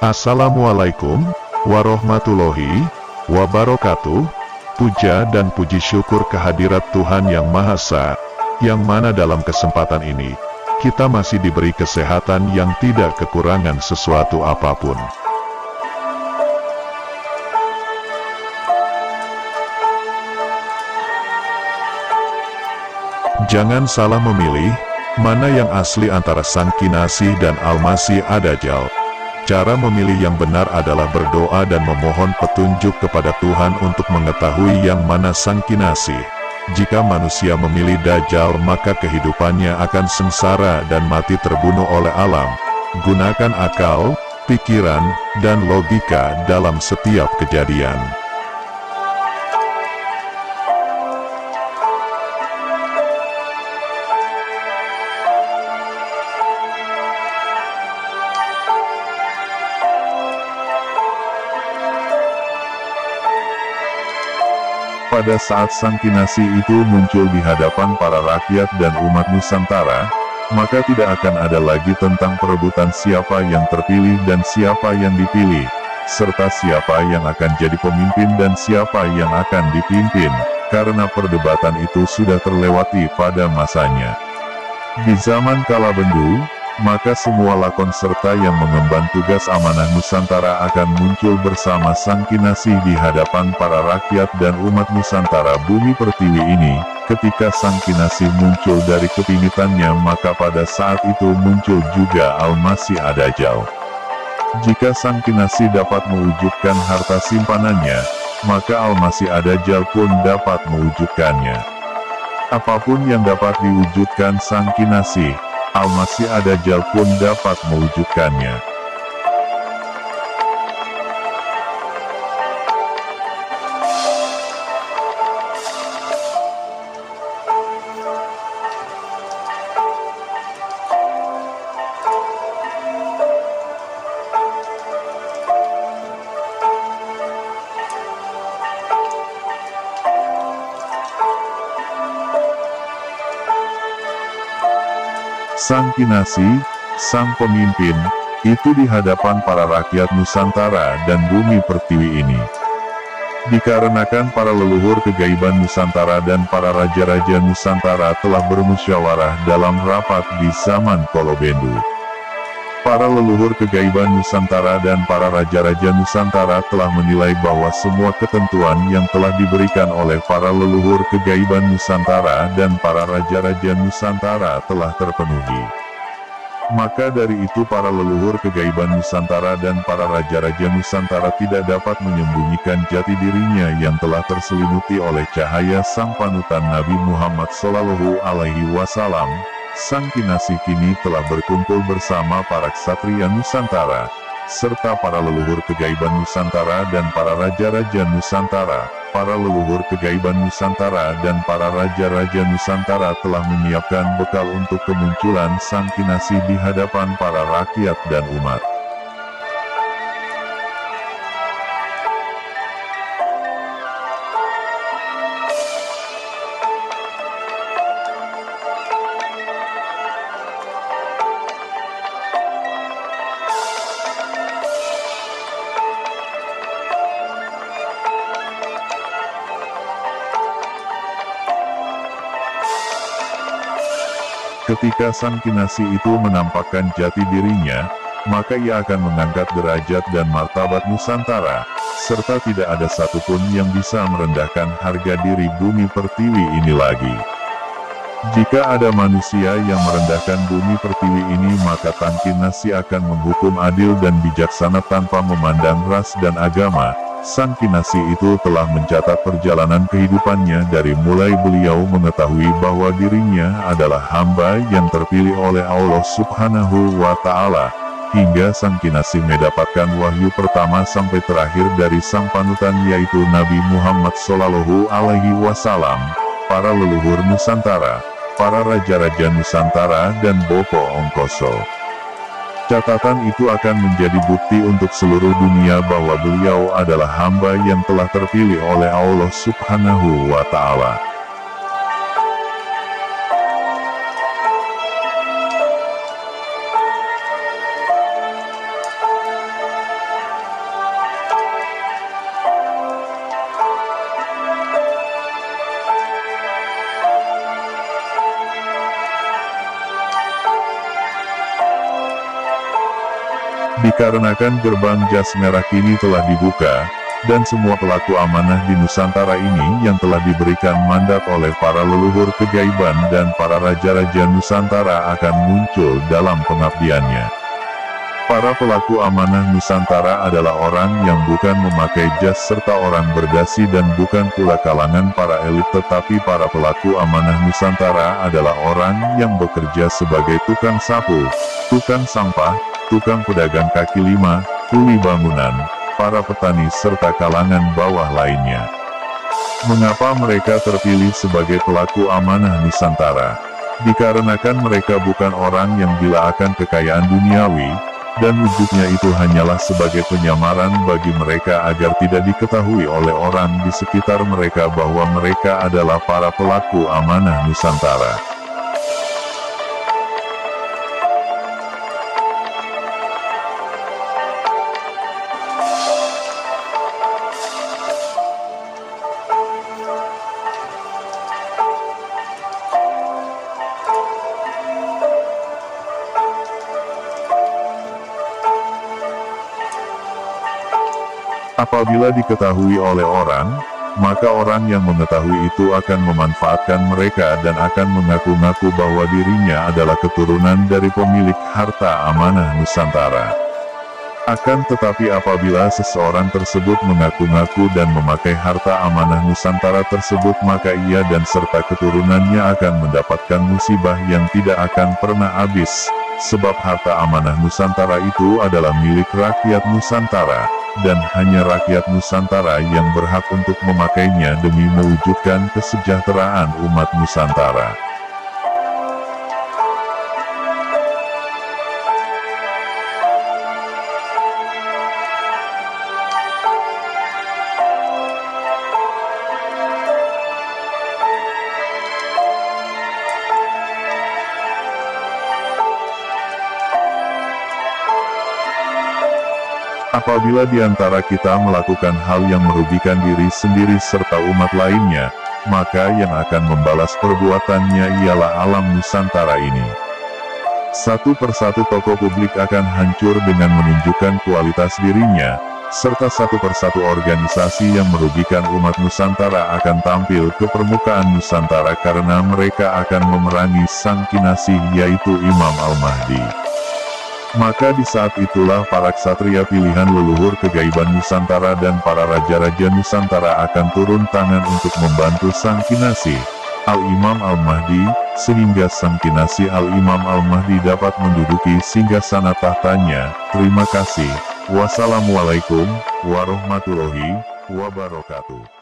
Assalamualaikum warahmatullahi wabarakatuh. Puja dan puji syukur kehadirat Tuhan Yang Maha Esa, yang mana dalam kesempatan ini, kita masih diberi kesehatan yang tidak kekurangan sesuatu apapun. Jangan salah memilih, mana yang asli antara Sang Kinasih dan Al-Masih Ad-Dajjal. Cara memilih yang benar adalah berdoa dan memohon petunjuk kepada Tuhan untuk mengetahui yang mana Sang Kinasih. Jika manusia memilih Dajjal, maka kehidupannya akan sengsara dan mati terbunuh oleh alam. Gunakan akal, pikiran, dan logika dalam setiap kejadian. Pada saat Sang Kinasih itu muncul di hadapan para rakyat dan umat Nusantara, maka tidak akan ada lagi tentang perebutan siapa yang terpilih dan siapa yang dipilih, serta siapa yang akan jadi pemimpin dan siapa yang akan dipimpin, karena perdebatan itu sudah terlewati pada masanya. Di zaman kala Bendu, maka semua lakon serta yang mengemban tugas amanah Nusantara akan muncul bersama Sang Kinasih di hadapan para rakyat dan umat Nusantara bumi pertiwi ini. Ketika Sang Kinasih muncul dari kepimitannya, maka pada saat itu muncul juga Al-Masih Ad-Dajjal. Jika Sang Kinasih dapat mewujudkan harta simpanannya, maka Al-Masih Ad-Dajjal pun dapat mewujudkannya. Apapun yang dapat diwujudkan Sang Kinasih, Al-Masih Ad-Dajjal pun dapat mewujudkannya. Sang Kinasih, sang pemimpin, itu di hadapan para rakyat Nusantara dan bumi pertiwi ini. Dikarenakan para leluhur kegaiban Nusantara dan para raja-raja Nusantara telah bermusyawarah dalam rapat di zaman Kolobendu. Para leluhur kegaiban Nusantara dan para raja-raja Nusantara telah menilai bahwa semua ketentuan yang telah diberikan oleh para leluhur kegaiban Nusantara dan para raja-raja Nusantara telah terpenuhi. Maka dari itu para leluhur kegaiban Nusantara dan para raja-raja Nusantara tidak dapat menyembunyikan jati dirinya yang telah terselimuti oleh cahaya sang panutan Nabi Muhammad SAW. Sang Kinasih kini telah berkumpul bersama para ksatria Nusantara, serta para leluhur kegaiban Nusantara dan para raja-raja Nusantara. Para leluhur kegaiban Nusantara dan para raja-raja Nusantara telah menyiapkan bekal untuk kemunculan Sang Kinasih di hadapan para rakyat dan umat. Ketika Sang Kinasih itu menampakkan jati dirinya, maka ia akan mengangkat derajat dan martabat Nusantara, serta tidak ada satupun yang bisa merendahkan harga diri bumi pertiwi ini lagi. Jika ada manusia yang merendahkan bumi pertiwi ini, maka Sang Kinasih akan menghukum adil dan bijaksana tanpa memandang ras dan agama. Sang Kinasih itu telah mencatat perjalanan kehidupannya dari mulai beliau mengetahui bahwa dirinya adalah hamba yang terpilih oleh Allah Subhanahu wa Ta'ala, hingga Sang Kinasih mendapatkan wahyu pertama sampai terakhir dari sang panutan, yaitu Nabi Muhammad SAW, para leluhur Nusantara, para raja-raja Nusantara dan Bopo Ongkoso. Catatan itu akan menjadi bukti untuk seluruh dunia bahwa beliau adalah hamba yang telah terpilih oleh Allah Subhanahu wa Ta'ala. Dikarenakan gerbang jas merah kini telah dibuka, dan semua pelaku amanah di Nusantara ini yang telah diberikan mandat oleh para leluhur kegaiban dan para raja-raja Nusantara akan muncul dalam pengabdiannya. Para pelaku amanah Nusantara adalah orang yang bukan memakai jas serta orang berdasi dan bukan pula kalangan para elit, tetapi para pelaku amanah Nusantara adalah orang yang bekerja sebagai tukang sapu, tukang sampah, tukang pedagang kaki lima, kuli bangunan, para petani serta kalangan bawah lainnya. Mengapa mereka terpilih sebagai pelaku amanah Nusantara? Dikarenakan mereka bukan orang yang gila akan kekayaan duniawi, dan wujudnya itu hanyalah sebagai penyamaran bagi mereka agar tidak diketahui oleh orang di sekitar mereka bahwa mereka adalah para pelaku amanah Nusantara. Apabila diketahui oleh orang, maka orang yang mengetahui itu akan memanfaatkan mereka dan akan mengaku-ngaku bahwa dirinya adalah keturunan dari pemilik harta amanah Nusantara. Akan tetapi apabila seseorang tersebut mengaku-ngaku dan memakai harta amanah Nusantara tersebut, maka ia dan serta keturunannya akan mendapatkan musibah yang tidak akan pernah habis, sebab harta amanah Nusantara itu adalah milik rakyat Nusantara, dan hanya rakyat Nusantara yang berhak untuk memakainya demi mewujudkan kesejahteraan umat Nusantara. Apabila di antara kita melakukan hal yang merugikan diri sendiri serta umat lainnya, maka yang akan membalas perbuatannya ialah alam Nusantara ini. Satu persatu tokoh publik akan hancur dengan menunjukkan kualitas dirinya, serta satu persatu organisasi yang merugikan umat Nusantara akan tampil ke permukaan Nusantara karena mereka akan memerangi sang kinasih yaitu Imam Al-Mahdi. Maka di saat itulah para ksatria pilihan leluhur kegaiban Nusantara dan para raja-raja Nusantara akan turun tangan untuk membantu sang kinasih, Al-Imam Al-Mahdi, sehingga sang kinasih Al-Imam Al-Mahdi dapat menduduki singgasana tahtanya. Terima kasih. Wassalamualaikum warahmatullahi wabarakatuh.